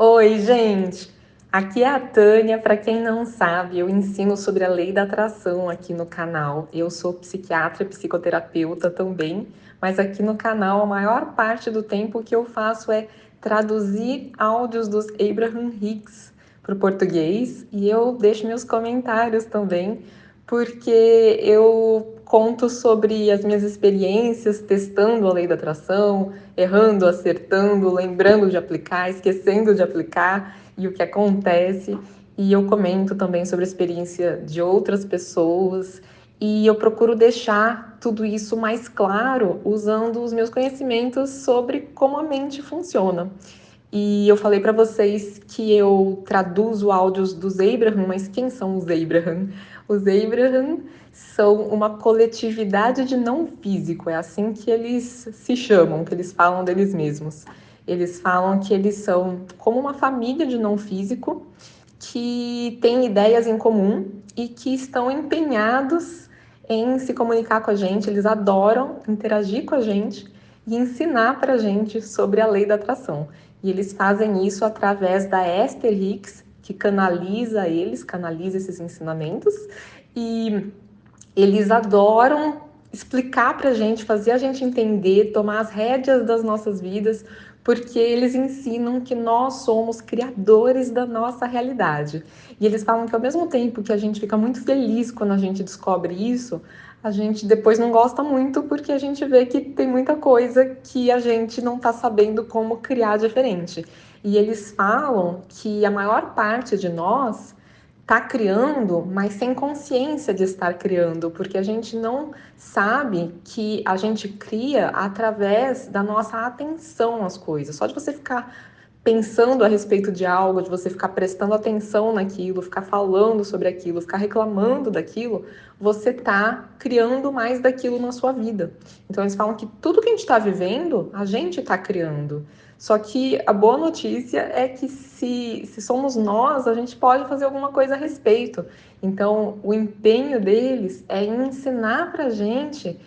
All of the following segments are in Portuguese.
Oi, gente! Aqui é a Tânia. Para quem não sabe, eu ensino sobre a lei da atração aqui no canal. Eu sou psiquiatra e psicoterapeuta também, mas aqui no canal a maior parte do tempo que eu faço é traduzir áudios dos Abraham Hicks para o português e eu deixo meus comentários também, porque eu conto sobre as minhas experiências testando a lei da atração, errando, acertando, lembrando de aplicar, esquecendo de aplicar e o que acontece. E eu comento também sobre a experiência de outras pessoas e eu procuro deixar tudo isso mais claro usando os meus conhecimentos sobre como a mente funciona. E eu falei para vocês que eu traduzo áudios dos Abraham, mas quem são os Abraham? Os Abraham são uma coletividade de não físico, é assim que eles se chamam, que eles falam deles mesmos. Eles falam que eles são como uma família de não físico que tem ideias em comum e que estão empenhados em se comunicar com a gente, eles adoram interagir com a gente e ensinar para a gente sobre a lei da atração. E eles fazem isso através da Esther Hicks, que canaliza esses ensinamentos, e eles adoram explicar para a gente, fazer a gente entender, tomar as rédeas das nossas vidas, porque eles ensinam que nós somos criadores da nossa realidade. E eles falam que ao mesmo tempo que a gente fica muito feliz quando a gente descobre isso, a gente depois não gosta muito porque a gente vê que tem muita coisa que a gente não está sabendo como criar diferente. E eles falam que a maior parte de nós está criando, mas sem consciência de estar criando, porque a gente não sabe que a gente cria através da nossa atenção às coisas. Só de você ficar pensando a respeito de algo, de você ficar prestando atenção naquilo, ficar falando sobre aquilo, ficar reclamando daquilo, você está criando mais daquilo na sua vida. Então eles falam que tudo que a gente está vivendo, a gente está criando. Só que a boa notícia é que se somos nós, a gente pode fazer alguma coisa a respeito. Então, o empenho deles é ensinar para a gente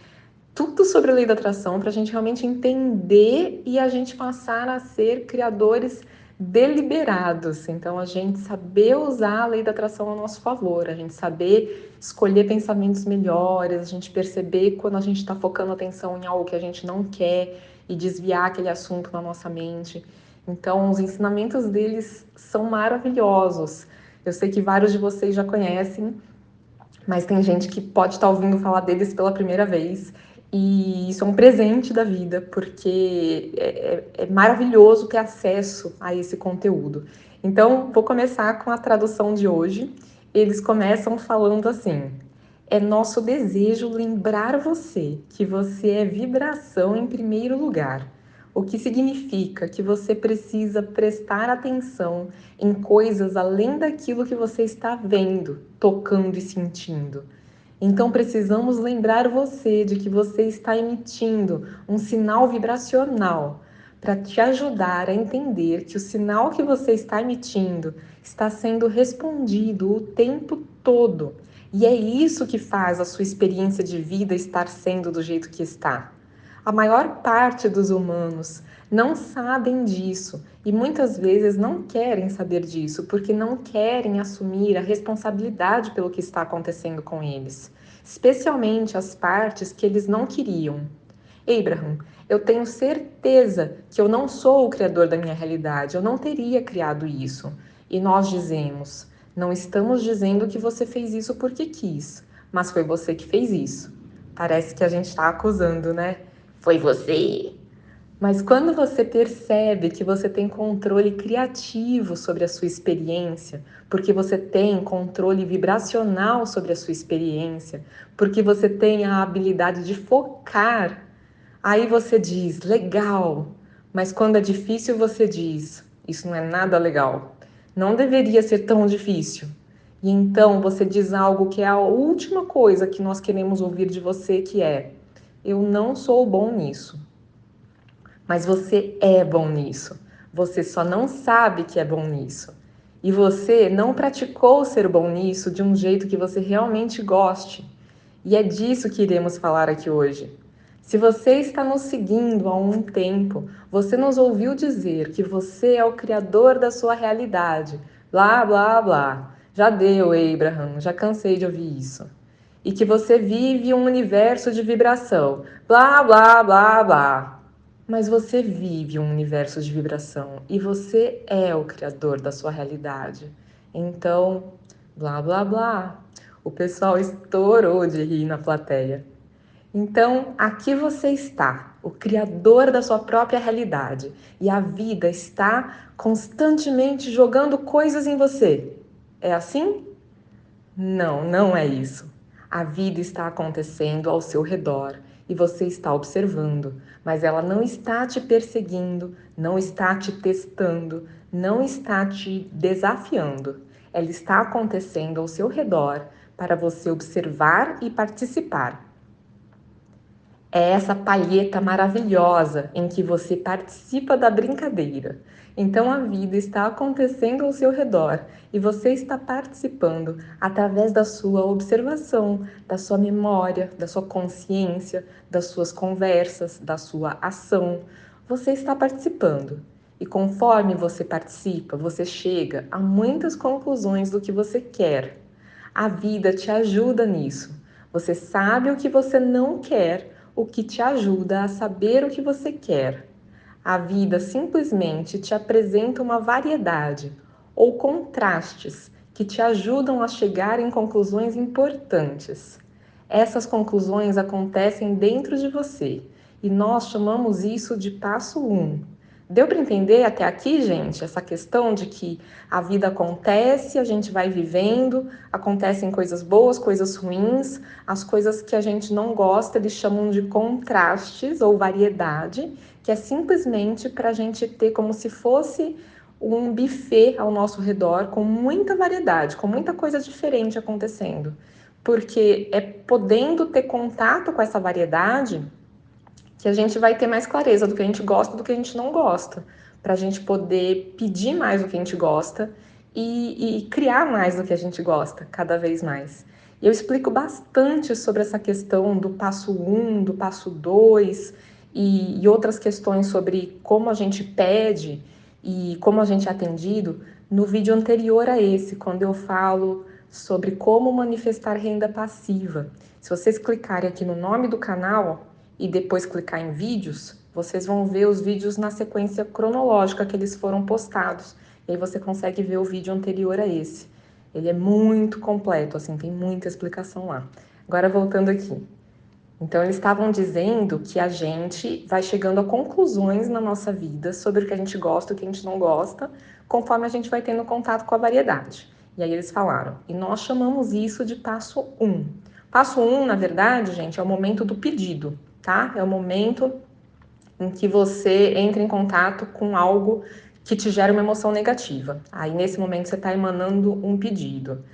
tudo sobre a lei da atração, para a gente realmente entender e a gente passar a ser criadores deliberados. Então, a gente saber usar a lei da atração a nosso favor, a gente saber escolher pensamentos melhores, a gente perceber quando a gente está focando atenção em algo que a gente não quer e desviar aquele assunto na nossa mente. Então, os ensinamentos deles são maravilhosos. Eu sei que vários de vocês já conhecem, mas tem gente que pode estar ouvindo falar deles pela primeira vez. E isso é um presente da vida, porque é maravilhoso ter acesso a esse conteúdo. Então, vou começar com a tradução de hoje. Eles começam falando assim: é nosso desejo lembrar você que você é vibração em primeiro lugar, o que significa que você precisa prestar atenção em coisas além daquilo que você está vendo, tocando e sentindo. Então precisamos lembrar você de que você está emitindo um sinal vibracional para te ajudar a entender que o sinal que você está emitindo está sendo respondido o tempo todo. E é isso que faz a sua experiência de vida estar sendo do jeito que está. A maior parte dos humanos não sabem disso e muitas vezes não querem saber disso porque não querem assumir a responsabilidade pelo que está acontecendo com eles, especialmente as partes que eles não queriam. Abraham, eu tenho certeza que eu não sou o criador da minha realidade, eu não teria criado isso. E nós dizemos: não estamos dizendo que você fez isso porque quis, mas foi você que fez isso. Parece que a gente está acusando, né? Foi você. Mas quando você percebe que você tem controle criativo sobre a sua experiência, porque você tem controle vibracional sobre a sua experiência, porque você tem a habilidade de focar, aí você diz, legal. Mas quando é difícil, você diz, isso não é nada legal. Não deveria ser tão difícil. E então você diz algo que é a última coisa que nós queremos ouvir de você, que é: eu não sou bom nisso. Mas você é bom nisso. Você só não sabe que é bom nisso. E você não praticou ser bom nisso de um jeito que você realmente goste. E é disso que iremos falar aqui hoje. Se você está nos seguindo há um tempo, você nos ouviu dizer que você é o criador da sua realidade. Blá, blá, blá. Já deu, Abraham, já cansei de ouvir isso. E que você vive um universo de vibração. Blá, blá, blá, blá. Mas você vive um universo de vibração e você é o criador da sua realidade. Então, blá, blá, blá. O pessoal estourou de rir na plateia. Então, aqui você está, o criador da sua própria realidade, e a vida está constantemente jogando coisas em você. É assim? Não, não é isso. A vida está acontecendo ao seu redor e você está observando, mas ela não está te perseguindo, não está te testando, não está te desafiando. Ela está acontecendo ao seu redor para você observar e participar. É essa palheta maravilhosa em que você participa da brincadeira. Então a vida está acontecendo ao seu redor e você está participando através da sua observação, da sua memória, da sua consciência, das suas conversas, da sua ação. Você está participando. E conforme você participa, você chega a muitas conclusões do que você quer. A vida te ajuda nisso. Você sabe o que você não quer, o que te ajuda a saber o que você quer. A vida simplesmente te apresenta uma variedade ou contrastes que te ajudam a chegar em conclusões importantes. Essas conclusões acontecem dentro de você e nós chamamos isso de passo 1. Deu para entender até aqui, gente, essa questão de que a vida acontece, a gente vai vivendo, acontecem coisas boas, coisas ruins, as coisas que a gente não gosta, eles chamam de contrastes ou variedade, que é simplesmente para a gente ter como se fosse um buffet ao nosso redor com muita variedade, com muita coisa diferente acontecendo. Porque é podendo ter contato com essa variedade que a gente vai ter mais clareza do que a gente gosta e do que a gente não gosta, para a gente poder pedir mais do que a gente gosta e criar mais do que a gente gosta, cada vez mais. E eu explico bastante sobre essa questão do passo 1, do passo 2 e outras questões sobre como a gente pede e como a gente é atendido no vídeo anterior a esse, quando eu falo sobre como manifestar renda passiva. Se vocês clicarem aqui no nome do canal, e depois clicar em vídeos, vocês vão ver os vídeos na sequência cronológica que eles foram postados. E aí você consegue ver o vídeo anterior a esse. Ele é muito completo, assim, tem muita explicação lá. Agora voltando aqui. Então eles estavam dizendo que a gente vai chegando a conclusões na nossa vida sobre o que a gente gosta e o que a gente não gosta, conforme a gente vai tendo contato com a variedade. E aí eles falaram, e nós chamamos isso de passo 1. Passo 1, na verdade, gente, é o momento do pedido, tá? É o momento em que você entra em contato com algo que te gera uma emoção negativa. Aí nesse momento você está emanando um pedido.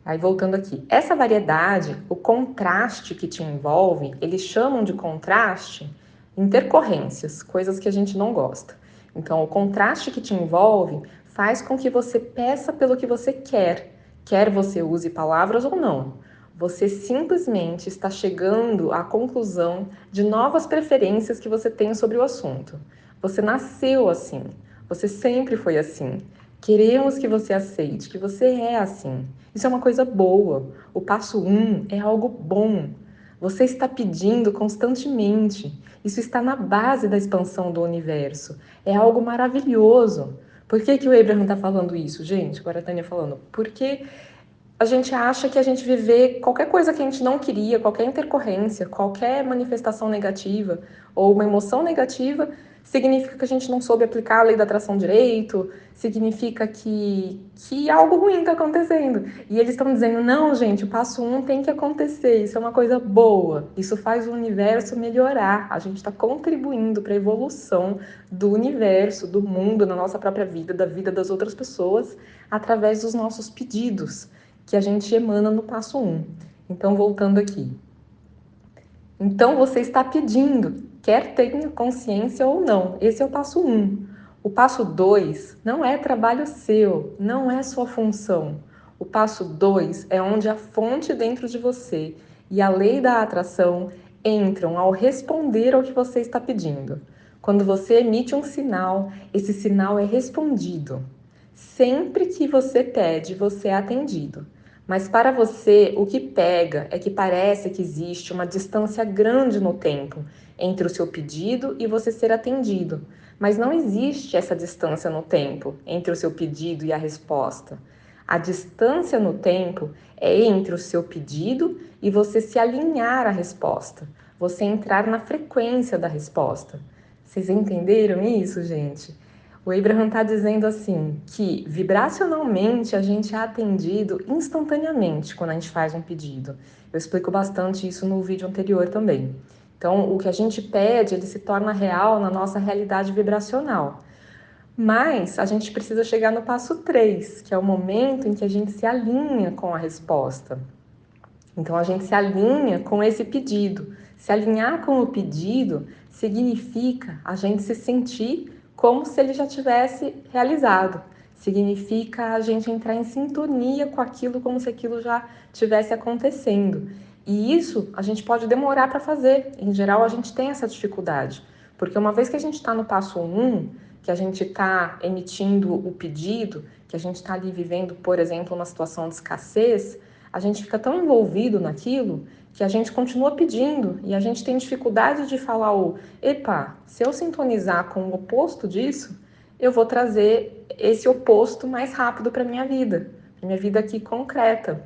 Aí voltando aqui, essa variedade, o contraste que te envolve, eles chamam de contraste intercorrências, coisas que a gente não gosta. Então, o contraste que te envolve faz com que você peça pelo que você quer você use palavras ou não. Você simplesmente está chegando à conclusão de novas preferências que você tem sobre o assunto. Você nasceu assim, você sempre foi assim. Queremos que você aceite que você é assim. Isso é uma coisa boa. O passo 1 é algo bom. Você está pedindo constantemente. Isso está na base da expansão do universo. É algo maravilhoso. Por que que o Abraham está falando isso, gente? Agora a Tânia falando. Porque a gente acha que a gente viver qualquer coisa que a gente não queria, qualquer intercorrência, qualquer manifestação negativa ou uma emoção negativa, significa que a gente não soube aplicar a lei da atração direito, significa que algo ruim está acontecendo. E eles estão dizendo, não, gente, o passo 1 tem que acontecer, isso é uma coisa boa, isso faz o universo melhorar, a gente está contribuindo para a evolução do universo, do mundo, na nossa própria vida, da vida das outras pessoas, através dos nossos pedidos que a gente emana no passo 1. Então, voltando aqui. Então, você está pedindo, quer tenha consciência ou não. Esse é o passo 1. O passo 2 não é trabalho seu, não é sua função. O passo 2 é onde a fonte dentro de você e a lei da atração entram ao responder ao que você está pedindo. Quando você emite um sinal, esse sinal é respondido. Sempre que você pede, você é atendido. Mas para você, o que pega é que parece que existe uma distância grande no tempo entre o seu pedido e você ser atendido. Mas não existe essa distância no tempo entre o seu pedido e a resposta. A distância no tempo é entre o seu pedido e você se alinhar à resposta, você entrar na frequência da resposta. Vocês entenderam isso, gente? O Abraham está dizendo assim que vibracionalmente a gente é atendido instantaneamente quando a gente faz um pedido. Eu explico bastante isso no vídeo anterior também. Então, o que a gente pede, ele se torna real na nossa realidade vibracional. Mas a gente precisa chegar no passo 3, que é o momento em que a gente se alinha com a resposta. Então a gente se alinha com esse pedido. Se alinhar com o pedido significa a gente se sentir como se ele já tivesse realizado. Significa a gente entrar em sintonia com aquilo como se aquilo já tivesse acontecendo. E isso a gente pode demorar para fazer. Em geral, a gente tem essa dificuldade. Porque uma vez que a gente está no passo 1, que a gente está emitindo o pedido, que a gente está ali vivendo, por exemplo, uma situação de escassez, a gente fica tão envolvido naquilo que a gente continua pedindo e a gente tem dificuldade de falar epa, se eu sintonizar com o oposto disso, eu vou trazer esse oposto mais rápido para minha vida aqui concreta,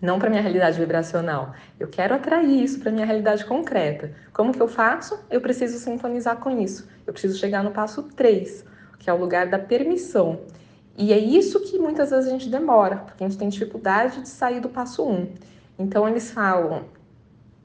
não para minha realidade vibracional. Eu quero atrair isso para minha realidade concreta. Como que eu faço? Eu preciso sintonizar com isso. Eu preciso chegar no passo 3, que é o lugar da permissão. E é isso que muitas vezes a gente demora, porque a gente tem dificuldade de sair do passo 1. Então eles falam,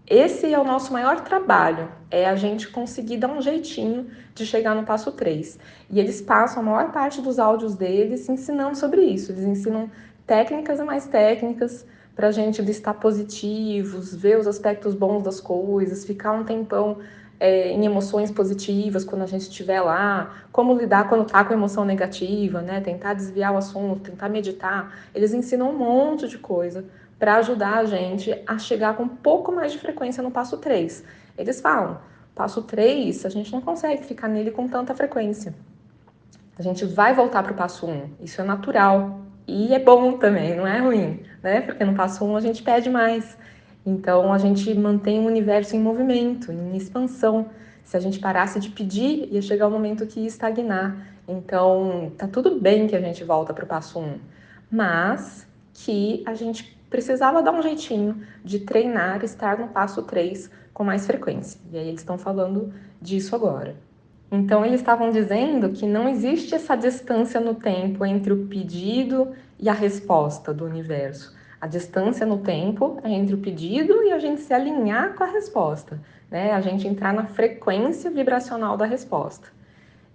esse é o nosso maior trabalho, é a gente conseguir dar um jeitinho de chegar no passo 3. E eles passam a maior parte dos áudios deles ensinando sobre isso. Eles ensinam técnicas e mais técnicas para a gente listar positivos, ver os aspectos bons das coisas, ficar um tempão em emoções positivas quando a gente estiver lá, como lidar quando está com emoção negativa, né? Tentar desviar o assunto, tentar meditar. Eles ensinam um monte de coisa para ajudar a gente a chegar com um pouco mais de frequência no passo 3. Eles falam, passo 3, a gente não consegue ficar nele com tanta frequência. A gente vai voltar para o passo 1, isso é natural. E é bom também, não é ruim, né? Porque no passo 1 a gente pede mais. Então a gente mantém o universo em movimento, em expansão. Se a gente parasse de pedir, ia chegar o momento que ia estagnar. Então tá tudo bem que a gente volta para o passo 1, mas que a gente precisava dar um jeitinho de treinar, estar no passo 3 com mais frequência. E aí eles estão falando disso agora. Então, eles estavam dizendo que não existe essa distância no tempo entre o pedido e a resposta do universo. A distância no tempo é entre o pedido e a gente se alinhar com a resposta, né? A gente entrar na frequência vibracional da resposta.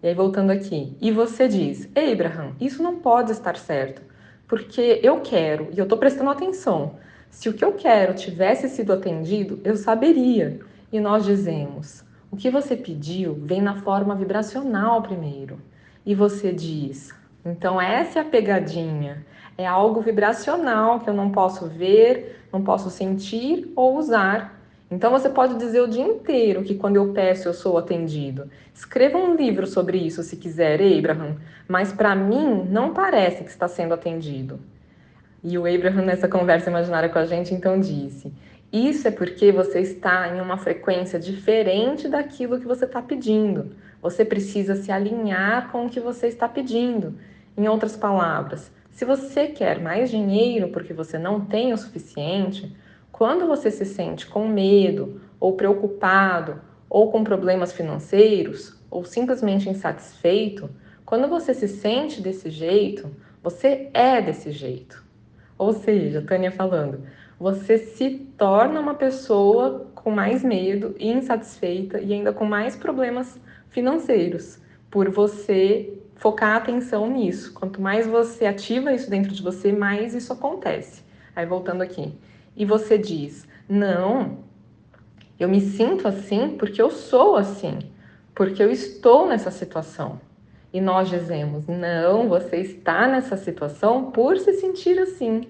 E aí, voltando aqui, e você diz, Abraham, isso não pode estar certo, porque eu quero, e eu estou prestando atenção, se o que eu quero tivesse sido atendido, eu saberia. E nós dizemos, o que você pediu vem na forma vibracional primeiro. E você diz, então essa é a pegadinha, é algo vibracional que eu não posso ver, não posso sentir ou usar. Então você pode dizer o dia inteiro que quando eu peço eu sou atendido. Escreva um livro sobre isso se quiser, Abraham, mas para mim não parece que está sendo atendido. E o Abraham, nessa conversa imaginária com a gente, então disse: isso é porque você está em uma frequência diferente daquilo que você está pedindo. Você precisa se alinhar com o que você está pedindo. Em outras palavras, se você quer mais dinheiro porque você não tem o suficiente, quando você se sente com medo, ou preocupado, ou com problemas financeiros, ou simplesmente insatisfeito, quando você se sente desse jeito, você é desse jeito. Ou seja, Tânia falando, você se torna uma pessoa com mais medo e insatisfeita e ainda com mais problemas financeiros, por você focar a atenção nisso. Quanto mais você ativa isso dentro de você, mais isso acontece. Aí voltando aqui. E você diz, não, eu me sinto assim porque eu sou assim, porque eu estou nessa situação. E nós dizemos, não, você está nessa situação por se sentir assim.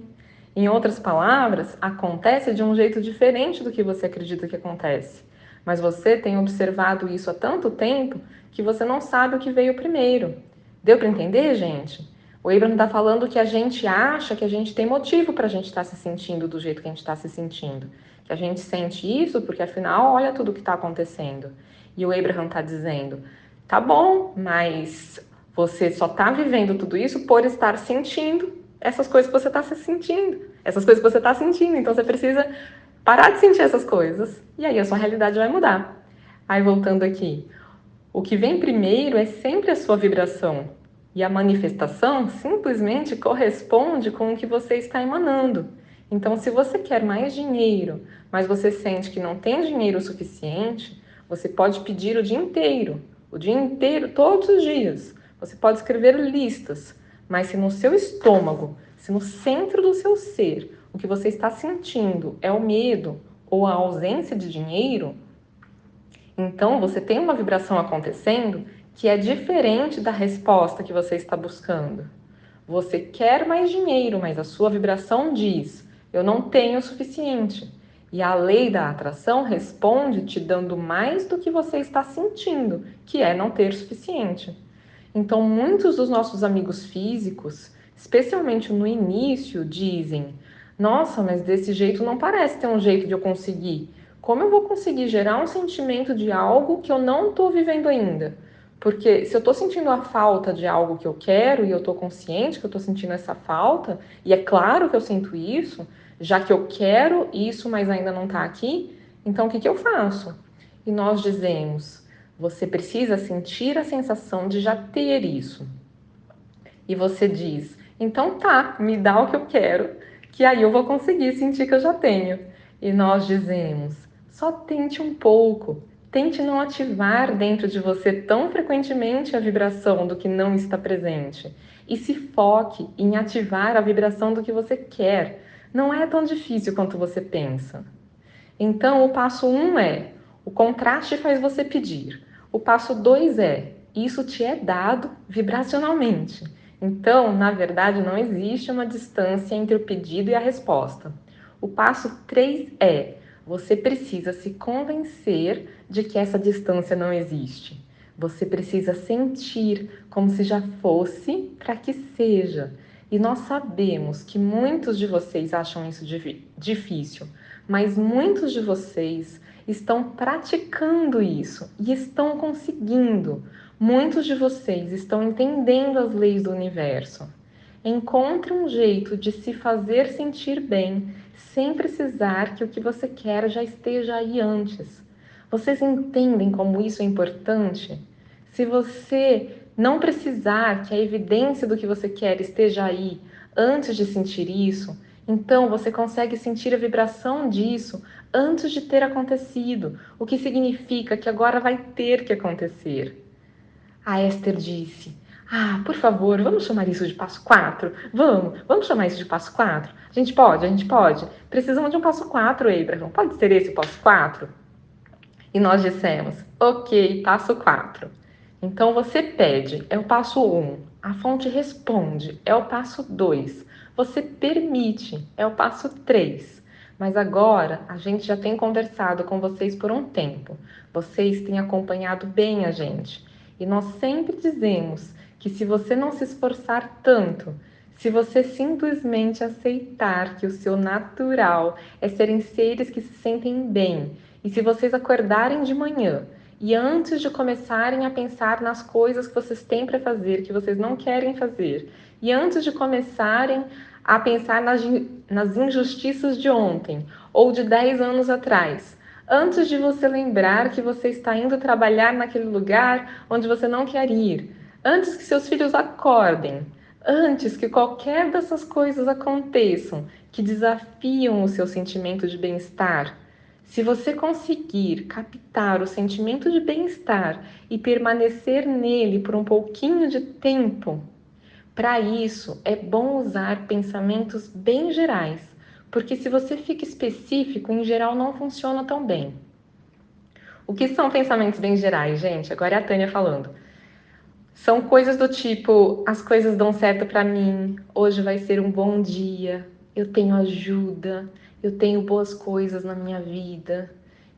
Em outras palavras, acontece de um jeito diferente do que você acredita que acontece. Mas você tem observado isso há tanto tempo que você não sabe o que veio primeiro. Deu para entender, gente? O Abraham está falando que a gente acha que a gente tem motivo para a gente estar se sentindo do jeito que a gente está se sentindo. Que a gente sente isso porque, afinal, olha tudo o que está acontecendo. E o Abraham está dizendo, tá bom, mas você só está vivendo tudo isso por estar sentindo essas coisas que você está se sentindo. Essas coisas que você está sentindo. Então, você precisa parar de sentir essas coisas. E aí a sua realidade vai mudar. Aí, voltando aqui. O que vem primeiro é sempre a sua vibração. E a manifestação simplesmente corresponde com o que você está emanando. Então, se você quer mais dinheiro, mas você sente que não tem dinheiro o suficiente, você pode pedir o dia inteiro, todos os dias. Você pode escrever listas, mas se no seu estômago, se no centro do seu ser, o que você está sentindo é o medo ou a ausência de dinheiro, então você tem uma vibração acontecendo que é diferente da resposta que você está buscando. Você quer mais dinheiro, mas a sua vibração diz: eu não tenho o suficiente. E a lei da atração responde te dando mais do que você está sentindo, que é não ter o suficiente. Então, muitos dos nossos amigos físicos, especialmente no início, dizem: nossa, mas desse jeito não parece ter um jeito de eu conseguir. Como eu vou conseguir gerar um sentimento de algo que eu não estou vivendo ainda? Porque se eu estou sentindo a falta de algo que eu quero e eu estou consciente que eu estou sentindo essa falta, e é claro que eu sinto isso, já que eu quero isso, mas ainda não está aqui, então o que eu faço? E nós dizemos: você precisa sentir a sensação de já ter isso. E você diz: então tá, me dá o que eu quero, que aí eu vou conseguir sentir que eu já tenho. E nós dizemos: só tente um pouco. Tente não ativar dentro de você tão frequentemente a vibração do que não está presente. E se foque em ativar a vibração do que você quer. Não é tão difícil quanto você pensa. Então, o passo 1 é: o contraste faz você pedir. O passo 2 é: isso te é dado vibracionalmente. Então, na verdade, não existe uma distância entre o pedido e a resposta. O passo 3 é: você precisa se convencer de que essa distância não existe. Você precisa sentir como se já fosse para que seja. E nós sabemos que muitos de vocês acham isso difícil, mas muitos de vocês estão praticando isso e estão conseguindo. Muitos de vocês estão entendendo as leis do universo. Encontre um jeito de se fazer sentir bem, sem precisar que o que você quer já esteja aí antes. Vocês entendem como isso é importante? Se você não precisar que a evidência do que você quer esteja aí antes de sentir isso, então você consegue sentir a vibração disso antes de ter acontecido, o que significa que agora vai ter que acontecer. A Esther disse: ah, por favor, vamos chamar isso de passo 4? Vamos chamar isso de passo 4? A gente pode. Precisamos de um passo 4, Abraham. Pode ser esse o passo 4? E nós dissemos: ok, passo 4. Então você pede, é o passo 1. A fonte responde, é o passo 2. Você permite, é o passo 3. Mas agora a gente já tem conversado com vocês por um tempo. Vocês têm acompanhado bem a gente. E nós sempre dizemos que se você não se esforçar tanto, se você simplesmente aceitar que o seu natural é serem seres que se sentem bem, e se vocês acordarem de manhã e antes de começarem a pensar nas coisas que vocês têm para fazer, que vocês não querem fazer, e antes de começarem a pensar nas injustiças de ontem ou de 10 anos atrás, antes de você lembrar que você está indo trabalhar naquele lugar onde você não quer ir, antes que seus filhos acordem, antes que qualquer dessas coisas aconteçam que desafiam o seu sentimento de bem-estar, se você conseguir captar o sentimento de bem-estar e permanecer nele por um pouquinho de tempo, para isso é bom usar pensamentos bem gerais, porque se você fica específico, em geral não funciona tão bem. O que são pensamentos bem gerais, gente? Agora é a Tânia falando. São coisas do tipo: as coisas dão certo para mim, hoje vai ser um bom dia, eu tenho ajuda, eu tenho boas coisas na minha vida.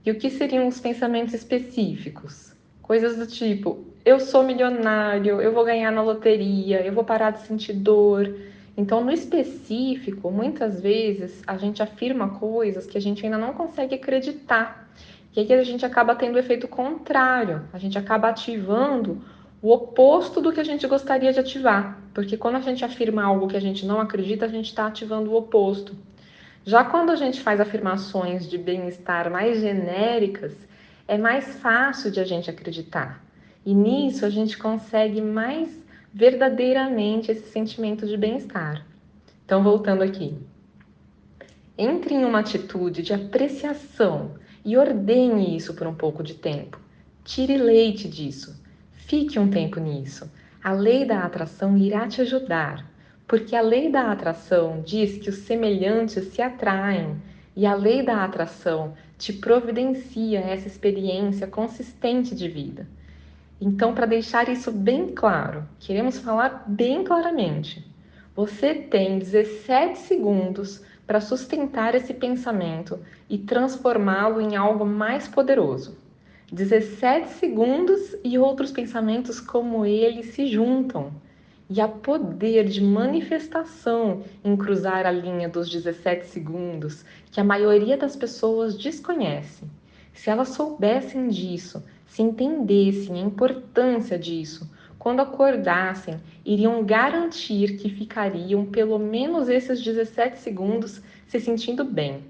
E o que seriam os pensamentos específicos? Coisas do tipo: eu sou milionário, eu vou ganhar na loteria, eu vou parar de sentir dor. Então, no específico, muitas vezes a gente afirma coisas que a gente ainda não consegue acreditar. E aí a gente acaba tendo o efeito contrário, a gente acaba ativando o oposto do que a gente gostaria de ativar. Porque quando a gente afirma algo que a gente não acredita, a gente está ativando o oposto. Já quando a gente faz afirmações de bem-estar mais genéricas, é mais fácil de a gente acreditar. E nisso a gente consegue mais verdadeiramente esse sentimento de bem-estar. Então, voltando aqui. Entre em uma atitude de apreciação e ordene isso por um pouco de tempo. Tire leite disso. Fique um tempo nisso. A lei da atração irá te ajudar, porque a lei da atração diz que os semelhantes se atraem e a lei da atração te providencia essa experiência consistente de vida. Então, para deixar isso bem claro, queremos falar bem claramente. Você tem 17 segundos para sustentar esse pensamento e transformá-lo em algo mais poderoso. 17 segundos e outros pensamentos como ele se juntam. E há poder de manifestação em cruzar a linha dos 17 segundos que a maioria das pessoas desconhece. Se elas soubessem disso, se entendessem a importância disso, quando acordassem, iriam garantir que ficariam pelo menos esses 17 segundos se sentindo bem.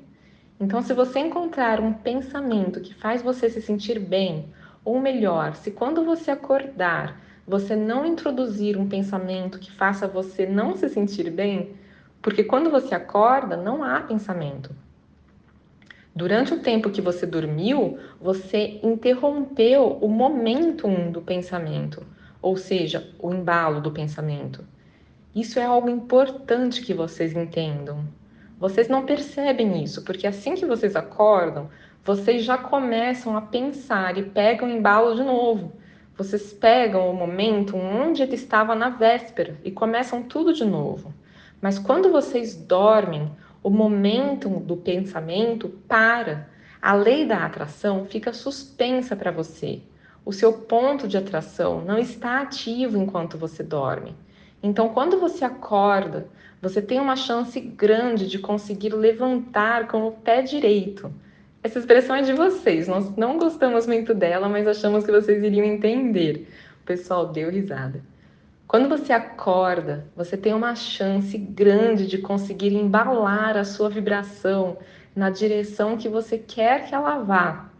Então, se você encontrar um pensamento que faz você se sentir bem, ou melhor, se quando você acordar, você não introduzir um pensamento que faça você não se sentir bem, porque quando você acorda, não há pensamento. Durante o tempo que você dormiu, você interrompeu o momentum do pensamento, ou seja, o embalo do pensamento. Isso é algo importante que vocês entendam. Vocês não percebem isso, porque assim que vocês acordam, vocês já começam a pensar e pegam o embalo de novo. Vocês pegam o momento onde ele estava na véspera e começam tudo de novo. Mas quando vocês dormem, o momento do pensamento para. A lei da atração fica suspensa para você. O seu ponto de atração não está ativo enquanto você dorme. Então, quando você acorda, você tem uma chance grande de conseguir levantar com o pé direito. Essa expressão é de vocês, nós não gostamos muito dela, mas achamos que vocês iriam entender. O pessoal deu risada. Quando você acorda, você tem uma chance grande de conseguir embalar a sua vibração na direção que você quer que ela vá.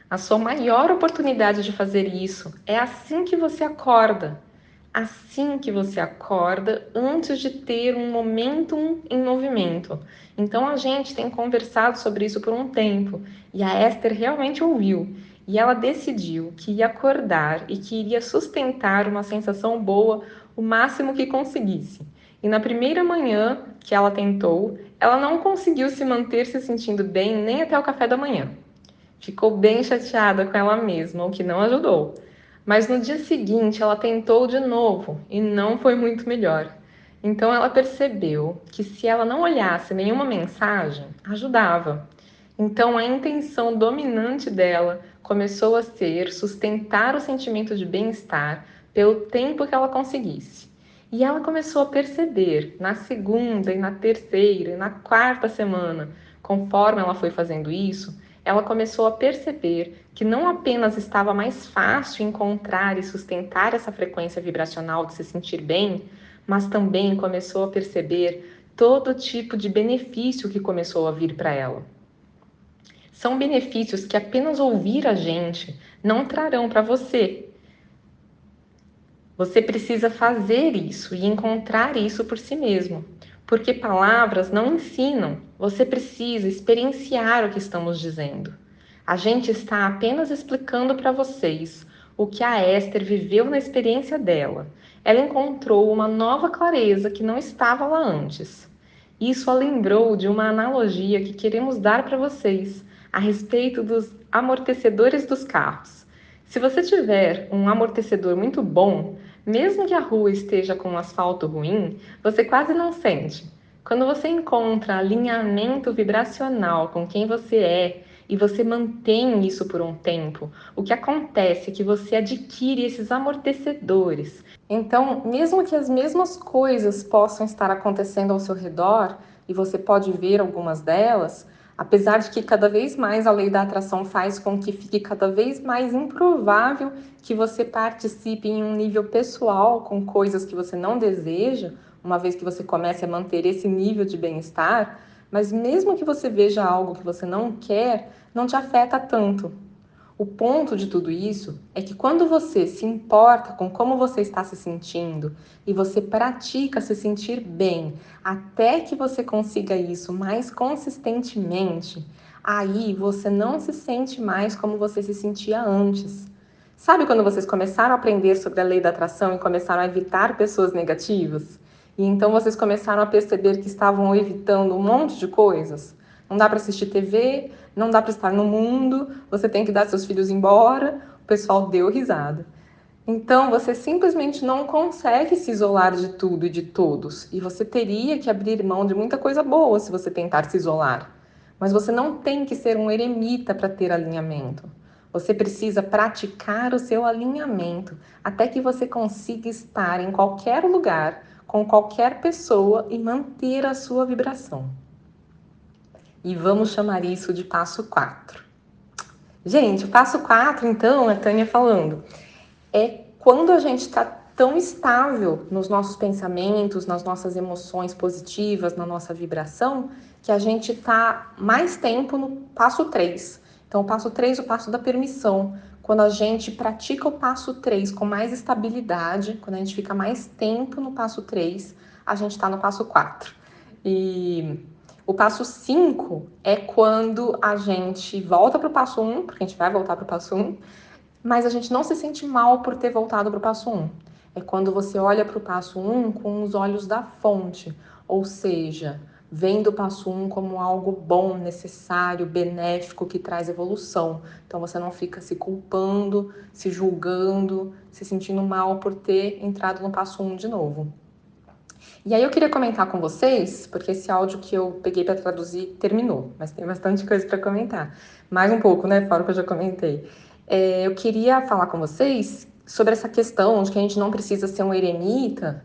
A sua maior oportunidade de fazer isso é assim que você acorda. Assim que você acorda, antes de ter um momentum em movimento. Então a gente tem conversado sobre isso por um tempo e a Esther realmente ouviu. E ela decidiu que ia acordar e que iria sustentar uma sensação boa o máximo que conseguisse. E na primeira manhã que ela tentou, ela não conseguiu se manter se sentindo bem nem até o café da manhã. Ficou bem chateada com ela mesma, o que não ajudou. Mas no dia seguinte ela tentou de novo e não foi muito melhor. Então ela percebeu que se ela não olhasse nenhuma mensagem, ajudava. Então a intenção dominante dela começou a ser sustentar o sentimento de bem-estar pelo tempo que ela conseguisse. E ela começou a perceber na segunda e na terceira e na quarta semana, conforme ela foi fazendo isso, ela começou a perceber que não apenas estava mais fácil encontrar e sustentar essa frequência vibracional de se sentir bem, mas também começou a perceber todo tipo de benefício que começou a vir para ela. São benefícios que apenas ouvir a gente não trarão para você. Você precisa fazer isso e encontrar isso por si mesmo, porque palavras não ensinam, você precisa experienciar o que estamos dizendo. A gente está apenas explicando para vocês o que a Esther viveu na experiência dela. Ela encontrou uma nova clareza que não estava lá antes. Isso a lembrou de uma analogia que queremos dar para vocês a respeito dos amortecedores dos carros. Se você tiver um amortecedor muito bom, mesmo que a rua esteja com um asfalto ruim, você quase não sente. Quando você encontra alinhamento vibracional com quem você é e você mantém isso por um tempo, o que acontece é que você adquire esses amortecedores. Então, mesmo que as mesmas coisas possam estar acontecendo ao seu redor, e você pode ver algumas delas, apesar de que cada vez mais a lei da atração faz com que fique cada vez mais improvável que você participe em um nível pessoal com coisas que você não deseja, uma vez que você comece a manter esse nível de bem-estar, mas mesmo que você veja algo que você não quer, não te afeta tanto. O ponto de tudo isso é que quando você se importa com como você está se sentindo e você pratica se sentir bem até que você consiga isso mais consistentemente, aí você não se sente mais como você se sentia antes. Sabe quando vocês começaram a aprender sobre a lei da atração e começaram a evitar pessoas negativas? E então vocês começaram a perceber que estavam evitando um monte de coisas? Não dá para assistir TV, não dá para estar no mundo, você tem que dar seus filhos embora. O pessoal deu risada. Então, você simplesmente não consegue se isolar de tudo e de todos. E você teria que abrir mão de muita coisa boa se você tentar se isolar. Mas você não tem que ser um eremita para ter alinhamento. Você precisa praticar o seu alinhamento até que você consiga estar em qualquer lugar, com qualquer pessoa e manter a sua vibração. E vamos chamar isso de passo 4. Gente, o passo 4, então, a Tânia falando, é quando a gente está tão estável nos nossos pensamentos, nas nossas emoções positivas, na nossa vibração, que a gente está mais tempo no passo 3. Então, o passo 3 é o passo da permissão. Quando a gente pratica o passo 3 com mais estabilidade, quando a gente fica mais tempo no passo 3, a gente está no passo 4. E o passo 5 é quando a gente volta para o passo 1, porque a gente vai voltar para o passo 1, mas a gente não se sente mal por ter voltado para o passo 1. É quando você olha para o passo 1 com os olhos da fonte, ou seja, vendo o passo 1 como algo bom, necessário, benéfico, que traz evolução. Então você não fica se culpando, se julgando, se sentindo mal por ter entrado no passo 1 de novo. E aí eu queria comentar com vocês, porque esse áudio que eu peguei para traduzir terminou, mas tem bastante coisa para comentar. Mais um pouco, né, fora o que eu já comentei. Eu queria falar com vocês sobre essa questão de que a gente não precisa ser um eremita.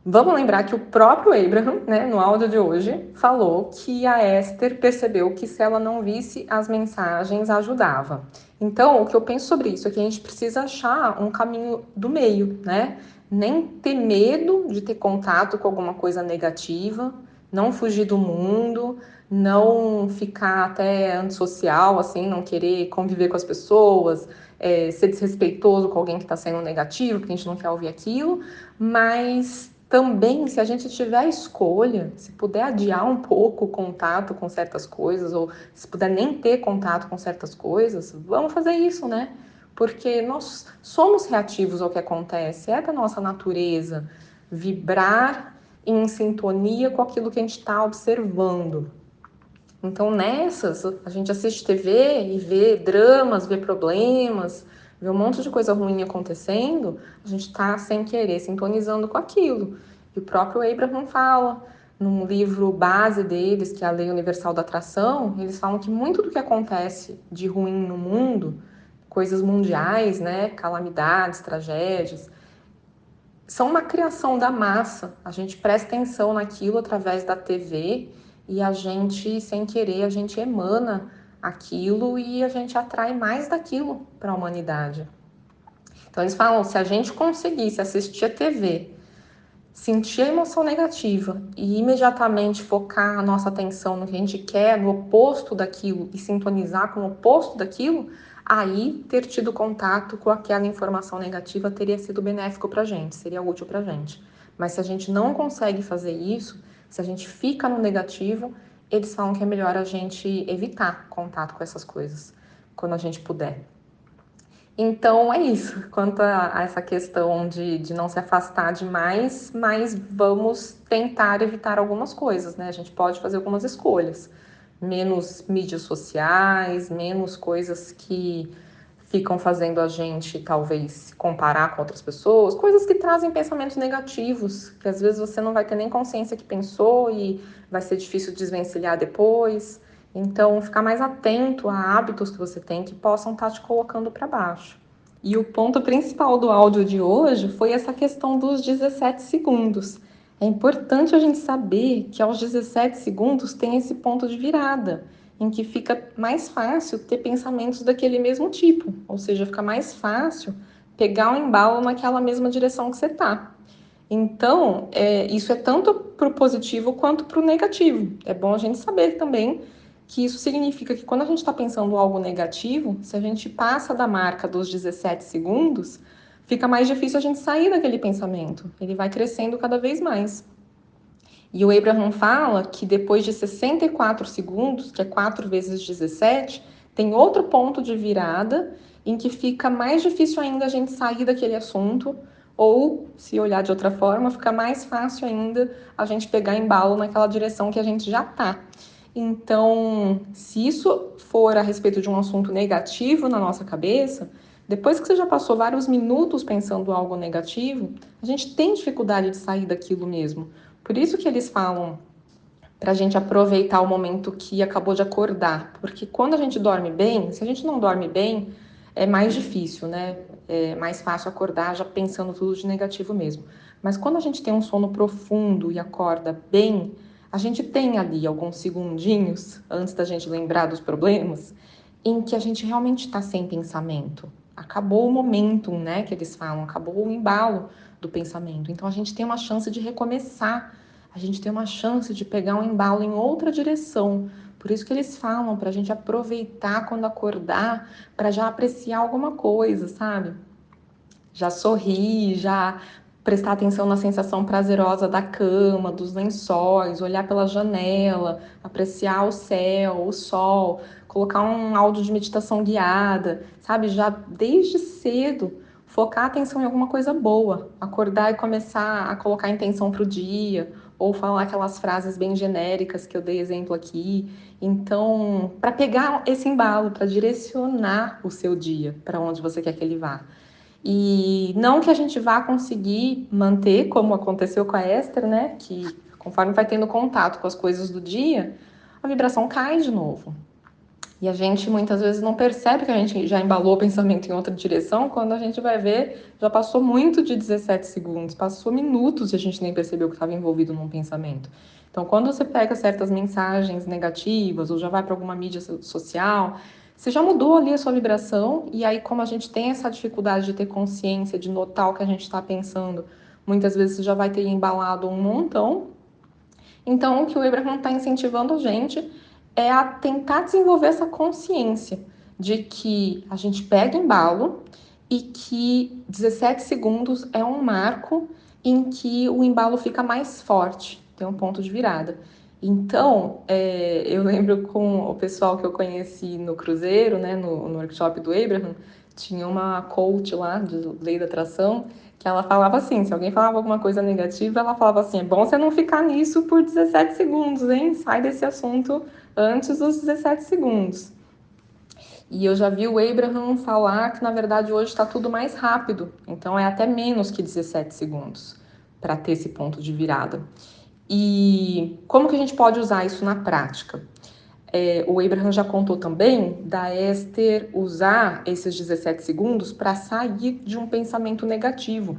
Vamos lembrar que o próprio Abraham, né, no áudio de hoje, falou que a Esther percebeu que se ela não visse as mensagens, ajudava. Então, o que eu penso sobre isso é que a gente precisa achar um caminho do meio, né? Nem ter medo de ter contato com alguma coisa negativa, não fugir do mundo, não ficar até antissocial, assim, não querer conviver com as pessoas, ser desrespeitoso com alguém que está sendo negativo, porque a gente não quer ouvir aquilo, mas também, se a gente tiver a escolha, se puder adiar um pouco o contato com certas coisas, ou se puder nem ter contato com certas coisas, vamos fazer isso, né? Porque nós somos reativos ao que acontece, é da nossa natureza vibrar em sintonia com aquilo que a gente está observando. Então, nessas, a gente assiste TV e vê dramas, vê problemas, vê um monte de coisa ruim acontecendo, a gente está, sem querer, sintonizando com aquilo. E o próprio Abraham fala, num livro base deles, que é a Lei Universal da Atração, eles falam que muito do que acontece de ruim no mundo, coisas mundiais, né, calamidades, tragédias, são uma criação da massa. A gente presta atenção naquilo através da TV e a gente, sem querer, a gente emana aquilo e a gente atrai mais daquilo para a humanidade. Então eles falam, se a gente conseguisse assistir a TV, sentir a emoção negativa e imediatamente focar a nossa atenção no que a gente quer, no oposto daquilo e sintonizar com o oposto daquilo, aí ter tido contato com aquela informação negativa teria sido benéfico para a gente, seria útil para a gente. Mas se a gente não consegue fazer isso, se a gente fica no negativo, eles falam que é melhor a gente evitar contato com essas coisas quando a gente puder. Então é isso, quanto a essa questão de não se afastar demais, mas vamos tentar evitar algumas coisas, né? A gente pode fazer algumas escolhas. Menos mídias sociais, menos coisas que ficam fazendo a gente, talvez, se comparar com outras pessoas, coisas que trazem pensamentos negativos, que às vezes você não vai ter nem consciência que pensou e vai ser difícil desvencilhar depois. Então, ficar mais atento a hábitos que você tem que possam estar te colocando para baixo. E o ponto principal do áudio de hoje foi essa questão dos 17 segundos. É importante a gente saber que aos 17 segundos tem esse ponto de virada, em que fica mais fácil ter pensamentos daquele mesmo tipo, ou seja, fica mais fácil pegar um embalo naquela mesma direção que você está. Então, isso é tanto para o positivo quanto para o negativo. É bom a gente saber também que isso significa que quando a gente está pensando algo negativo, se a gente passa da marca dos 17 segundos, fica mais difícil a gente sair daquele pensamento. Ele vai crescendo cada vez mais. E o Abraham fala que depois de 64 segundos, que é 4 vezes 17, tem outro ponto de virada em que fica mais difícil ainda a gente sair daquele assunto, ou, se olhar de outra forma, fica mais fácil ainda a gente pegar embalo naquela direção que a gente já está. Então, se isso for a respeito de um assunto negativo na nossa cabeça, depois que você já passou vários minutos pensando algo negativo, a gente tem dificuldade de sair daquilo mesmo. Por isso que eles falam para a gente aproveitar o momento que acabou de acordar, porque quando a gente dorme bem, se a gente não dorme bem, é mais difícil, né? É mais fácil acordar já pensando tudo de negativo mesmo. Mas quando a gente tem um sono profundo e acorda bem, a gente tem ali alguns segundinhos antes da gente lembrar dos problemas, em que a gente realmente está sem pensamento. Acabou o momentum, né, que eles falam, acabou o embalo do pensamento. Então a gente tem uma chance de recomeçar, a gente tem uma chance de pegar um embalo em outra direção. Por isso que eles falam para a gente aproveitar quando acordar, para já apreciar alguma coisa, sabe? Já sorrir, já prestar atenção na sensação prazerosa da cama, dos lençóis, olhar pela janela, apreciar o céu, o sol, colocar um áudio de meditação guiada, sabe? Já desde cedo focar a atenção em alguma coisa boa, acordar e começar a colocar intenção para o dia, ou falar aquelas frases bem genéricas que eu dei exemplo aqui. Então, para pegar esse embalo, para direcionar o seu dia para onde você quer que ele vá. E não que a gente vá conseguir manter, como aconteceu com a Esther, né? Que conforme vai tendo contato com as coisas do dia, a vibração cai de novo. E a gente muitas vezes não percebe que a gente já embalou o pensamento em outra direção, quando a gente vai ver, já passou muito de 17 segundos, passou minutos e a gente nem percebeu que estava envolvido num pensamento. Então, quando você pega certas mensagens negativas ou já vai para alguma mídia social, você já mudou ali a sua vibração, e aí, como a gente tem essa dificuldade de ter consciência, de notar o que a gente está pensando, muitas vezes você já vai ter embalado um montão. Então, o que o Abraham está incentivando a gente é a tentar desenvolver essa consciência de que a gente pega embalo e que 17 segundos é um marco em que o embalo fica mais forte, tem um ponto de virada. Então, eu lembro com o pessoal que eu conheci no cruzeiro, né, no workshop do Abraham, tinha uma coach lá de lei da atração que ela falava assim, se alguém falava alguma coisa negativa, ela falava assim, é bom você não ficar nisso por 17 segundos, hein? Sai desse assunto antes dos 17 segundos. E eu já vi o Abraham falar que, na verdade, hoje está tudo mais rápido. Então, é até menos que 17 segundos para ter esse ponto de virada. E como que a gente pode usar isso na prática? O Abraham já contou também da Esther usar esses 17 segundos para sair de um pensamento negativo.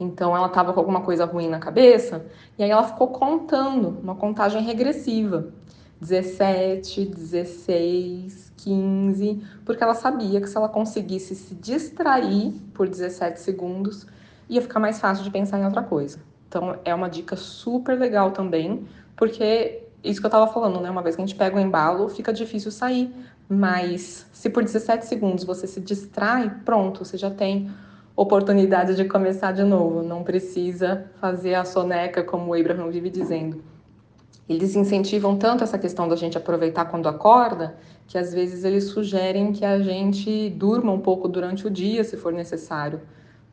Então, ela estava com alguma coisa ruim na cabeça, e aí ela ficou contando, uma contagem regressiva. 17, 16, 15, porque ela sabia que se ela conseguisse se distrair por 17 segundos, ia ficar mais fácil de pensar em outra coisa. Então, é uma dica super legal também, porque isso que eu estava falando, né? Uma vez que a gente pega o embalo, fica difícil sair. Mas se por 17 segundos você se distrai, pronto, você já tem oportunidade de começar de novo. Não precisa fazer a soneca, como o Abraham vive dizendo. Eles incentivam tanto essa questão da gente aproveitar quando acorda, que às vezes eles sugerem que a gente durma um pouco durante o dia, se for necessário,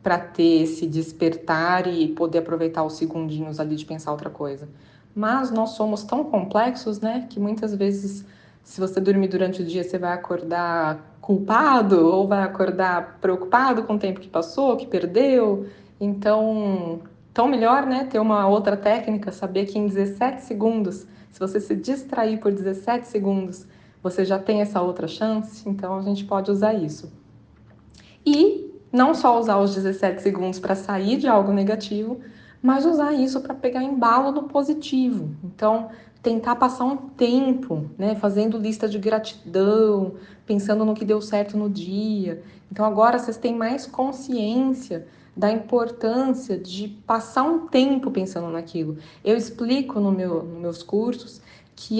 para ter esse despertar e poder aproveitar os segundinhos ali de pensar outra coisa. Mas nós somos tão complexos, né, que muitas vezes, se você dormir durante o dia, você vai acordar culpado ou vai acordar preocupado com o tempo que passou, que perdeu. Então, tão melhor, né, ter uma outra técnica, saber que em 17 segundos, se você se distrair por 17 segundos, você já tem essa outra chance, então a gente pode usar isso. E não só usar os 17 segundos para sair de algo negativo, mas usar isso para pegar embalo no positivo. Então, tentar passar um tempo, né, fazendo lista de gratidão, pensando no que deu certo no dia. Então, agora vocês têm mais consciência da importância de passar um tempo pensando naquilo. Eu explico nos meus cursos que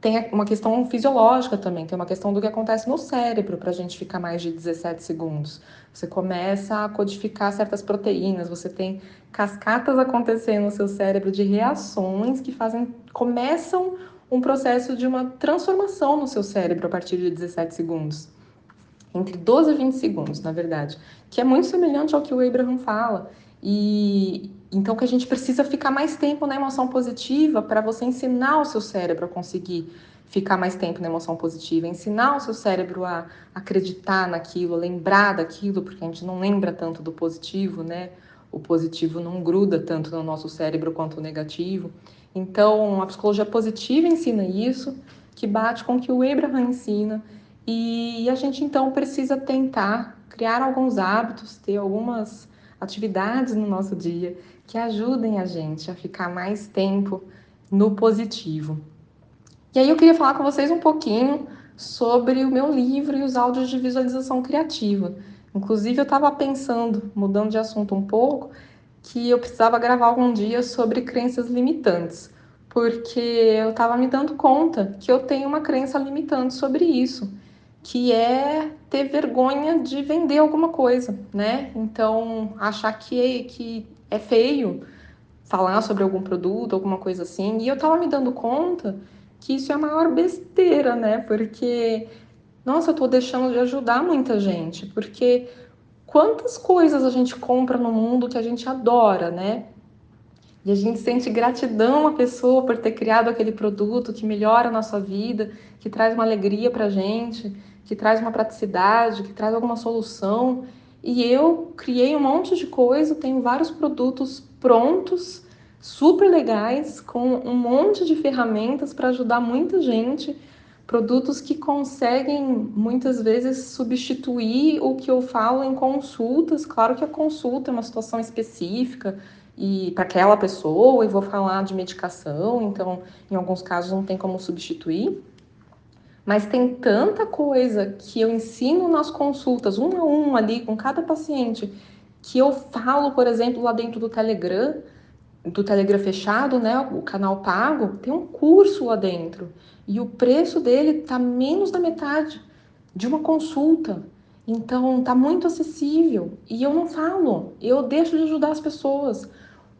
tem uma questão fisiológica também, tem uma questão do que acontece no cérebro para a gente ficar mais de 17 segundos. Você começa a codificar certas proteínas, você tem cascatas acontecendo no seu cérebro de reações que começam um processo de uma transformação no seu cérebro a partir de 17 segundos. Entre 12 e 20 segundos, na verdade, que é muito semelhante ao que o Abraham fala. E então que a gente precisa ficar mais tempo na emoção positiva para você ensinar o seu cérebro a conseguir ficar mais tempo na emoção positiva, ensinar o seu cérebro a acreditar naquilo, lembrar daquilo, porque a gente não lembra tanto do positivo, né? O positivo não gruda tanto no nosso cérebro quanto o negativo. Então, a psicologia positiva ensina isso, que bate com o que o Abraham ensina, e a gente então precisa tentar criar alguns hábitos, ter algumas atividades no nosso dia que ajudem a gente a ficar mais tempo no positivo. E aí eu queria falar com vocês um pouquinho sobre o meu livro e os áudios de visualização criativa. Inclusive eu estava pensando, mudando de assunto um pouco, que eu precisava gravar algum dia sobre crenças limitantes, porque eu estava me dando conta que eu tenho uma crença limitante sobre isso, que é ter vergonha de vender alguma coisa, né? Então, achar que é feio falar sobre algum produto, alguma coisa assim. E eu tava me dando conta que isso é a maior besteira, né? Porque, nossa, eu tô deixando de ajudar muita gente, porque quantas coisas a gente compra no mundo que a gente adora, né? E a gente sente gratidão à pessoa por ter criado aquele produto que melhora a nossa vida, que traz uma alegria pra gente, que traz uma praticidade, que traz alguma solução. E eu criei um monte de coisa, tenho vários produtos prontos, super legais, com um monte de ferramentas para ajudar muita gente. Produtos que conseguem muitas vezes substituir o que eu falo em consultas. Claro que a consulta é uma situação específica e para aquela pessoa, e vou falar de medicação, então em alguns casos não tem como substituir. Mas tem tanta coisa que eu ensino nas consultas, um a um ali com cada paciente, que eu falo, por exemplo, lá dentro do Telegram fechado, né, o canal pago, tem um curso lá dentro. E o preço dele tá menos da metade de uma consulta. Então, tá muito acessível. E eu não falo, eu deixo de ajudar as pessoas.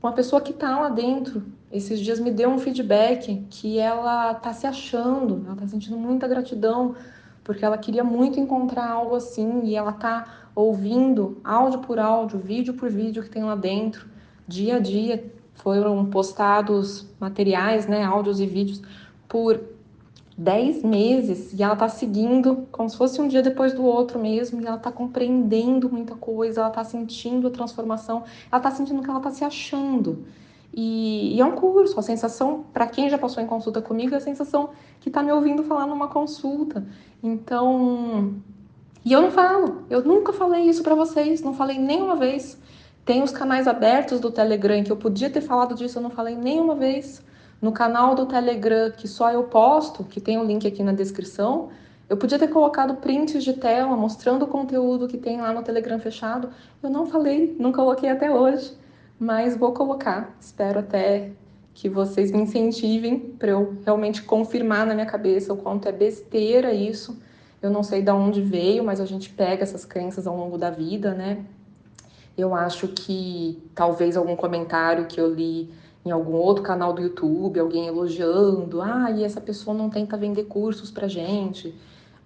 Uma pessoa que tá lá dentro, esses dias me deu um feedback que ela tá se achando, ela tá sentindo muita gratidão, porque ela queria muito encontrar algo assim, e ela tá ouvindo áudio por áudio, vídeo por vídeo que tem lá dentro, dia a dia. Foram postados materiais, né, áudios e vídeos por 10 meses e ela tá seguindo como se fosse um dia depois do outro mesmo, e ela tá compreendendo muita coisa, ela tá sentindo a transformação, ela tá sentindo que ela tá se achando. E é um curso, a sensação, para quem já passou em consulta comigo, é a sensação que tá me ouvindo falar numa consulta. Então, e eu não falo, eu nunca falei isso para vocês, não falei nenhuma vez. Tem os canais abertos do Telegram que eu podia ter falado disso, eu não falei nenhuma vez. No canal do Telegram que só eu posto, que tem o link aqui na descrição, eu podia ter colocado prints de tela mostrando o conteúdo que tem lá no Telegram fechado. Eu não falei, não coloquei até hoje, mas vou colocar. Espero até que vocês me incentivem para eu realmente confirmar na minha cabeça o quanto é besteira isso. Eu não sei de onde veio, mas a gente pega essas crenças ao longo da vida, né? Eu acho que talvez algum comentário que eu li em algum outro canal do YouTube, alguém elogiando, e essa pessoa não tenta vender cursos pra gente.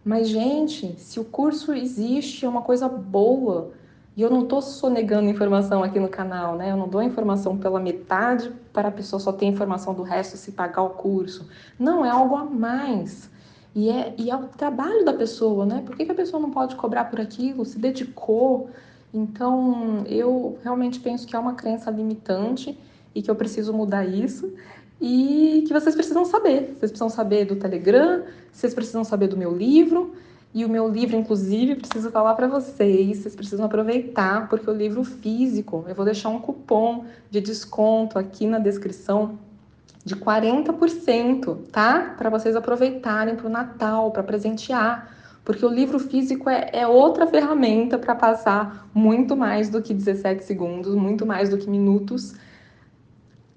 Mas, gente, se o curso existe, é uma coisa boa. E eu não tô sonegando informação aqui no canal, né? Eu não dou informação pela metade para a pessoa só ter informação do resto se pagar o curso. Não, é algo a mais. E é o trabalho da pessoa, né? Por que a pessoa não pode cobrar por aquilo? Se dedicou. Então, eu realmente penso que é uma crença limitante e que eu preciso mudar isso. E que vocês precisam saber. Vocês precisam saber do Telegram, vocês precisam saber do meu livro. E o meu livro, inclusive, preciso falar para vocês precisam aproveitar, porque o livro físico, eu vou deixar um cupom de desconto aqui na descrição de 40%, tá? Para vocês aproveitarem para o Natal, para presentear. Porque o livro físico é outra ferramenta para passar muito mais do que 17 segundos, muito mais do que minutos,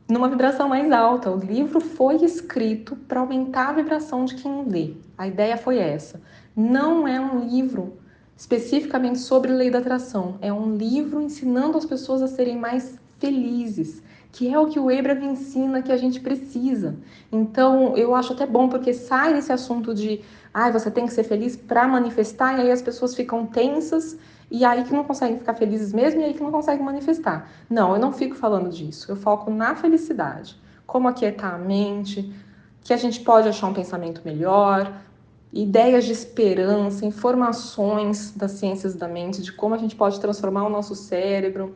numa vibração mais alta. O livro foi escrito para aumentar a vibração de quem lê. A ideia foi essa. Não é um livro especificamente sobre lei da atração. É um livro ensinando as pessoas a serem mais felizes, que é o que o Abraham ensina que a gente precisa. Então, eu acho até bom porque sai desse assunto de você tem que ser feliz para manifestar, e aí as pessoas ficam tensas e aí que não conseguem ficar felizes mesmo, e aí que não conseguem manifestar. Não, eu não fico falando disso. Eu foco na felicidade. Como aquietar a mente, que a gente pode achar um pensamento melhor, ideias de esperança, informações das ciências da mente, de como a gente pode transformar o nosso cérebro.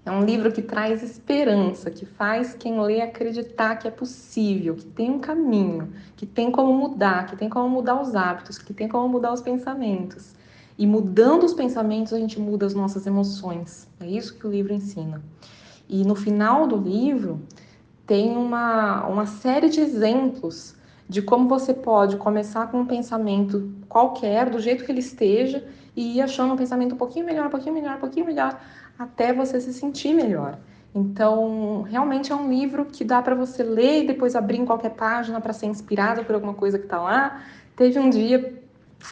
É um livro que traz esperança, que faz quem lê acreditar que é possível, que tem um caminho, que tem como mudar, que tem como mudar os hábitos, que tem como mudar os pensamentos. E mudando os pensamentos, a gente muda as nossas emoções. É isso que o livro ensina. E no final do livro, tem uma série de exemplos de como você pode começar com um pensamento qualquer, do jeito que ele esteja, e ir achando um pensamento um pouquinho melhor, um pouquinho melhor, um pouquinho melhor, até você se sentir melhor. Então, realmente é um livro que dá para você ler e depois abrir em qualquer página para ser inspirado por alguma coisa que está lá. Teve um dia,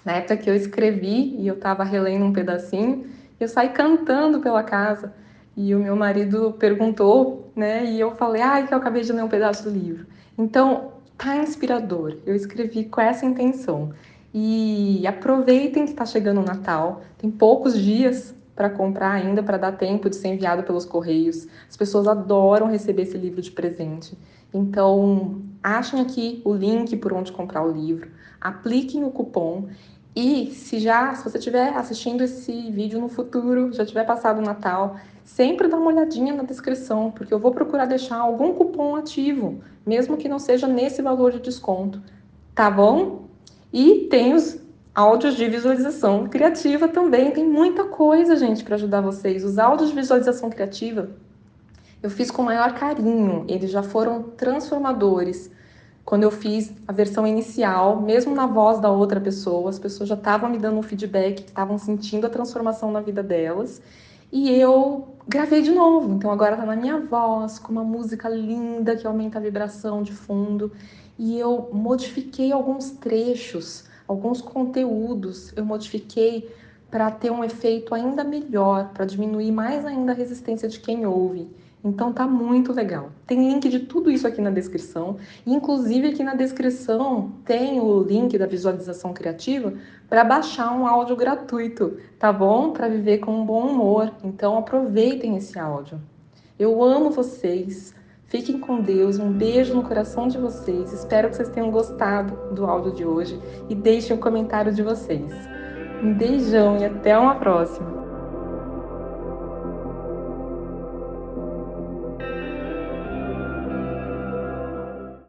na época que eu escrevi, e eu estava relendo um pedacinho, eu saí cantando pela casa. E o meu marido perguntou, né? E eu falei, que eu acabei de ler um pedaço do livro. Então, tá inspirador. Eu escrevi com essa intenção. E aproveitem que está chegando o Natal. Tem poucos dias para comprar ainda, para dar tempo de ser enviado pelos correios. As pessoas adoram receber esse livro de presente. Então, achem aqui o link por onde comprar o livro, apliquem o cupom e se você estiver assistindo esse vídeo no futuro, já tiver passado o Natal, sempre dá uma olhadinha na descrição, porque eu vou procurar deixar algum cupom ativo, mesmo que não seja nesse valor de desconto, tá bom? E tem os áudios de visualização criativa também, tem muita coisa, gente, para ajudar vocês. Os áudios de visualização criativa eu fiz com o maior carinho, eles já foram transformadores. Quando eu fiz a versão inicial, mesmo na voz da outra pessoa, as pessoas já estavam me dando um feedback, que estavam sentindo a transformação na vida delas. E eu gravei de novo, então agora tá na minha voz, com uma música linda que aumenta a vibração de fundo. E eu modifiquei alguns trechos, alguns conteúdos, eu modifiquei para ter um efeito ainda melhor, para diminuir mais ainda a resistência de quem ouve. Então tá muito legal. Tem link de tudo isso aqui na descrição. Inclusive aqui na descrição tem o link da visualização criativa para baixar um áudio gratuito, tá bom? Para viver com um bom humor. Então aproveitem esse áudio. Eu amo vocês. Fiquem com Deus. Um beijo no coração de vocês. Espero que vocês tenham gostado do áudio de hoje e deixem o comentário de vocês. Um beijão e até uma próxima.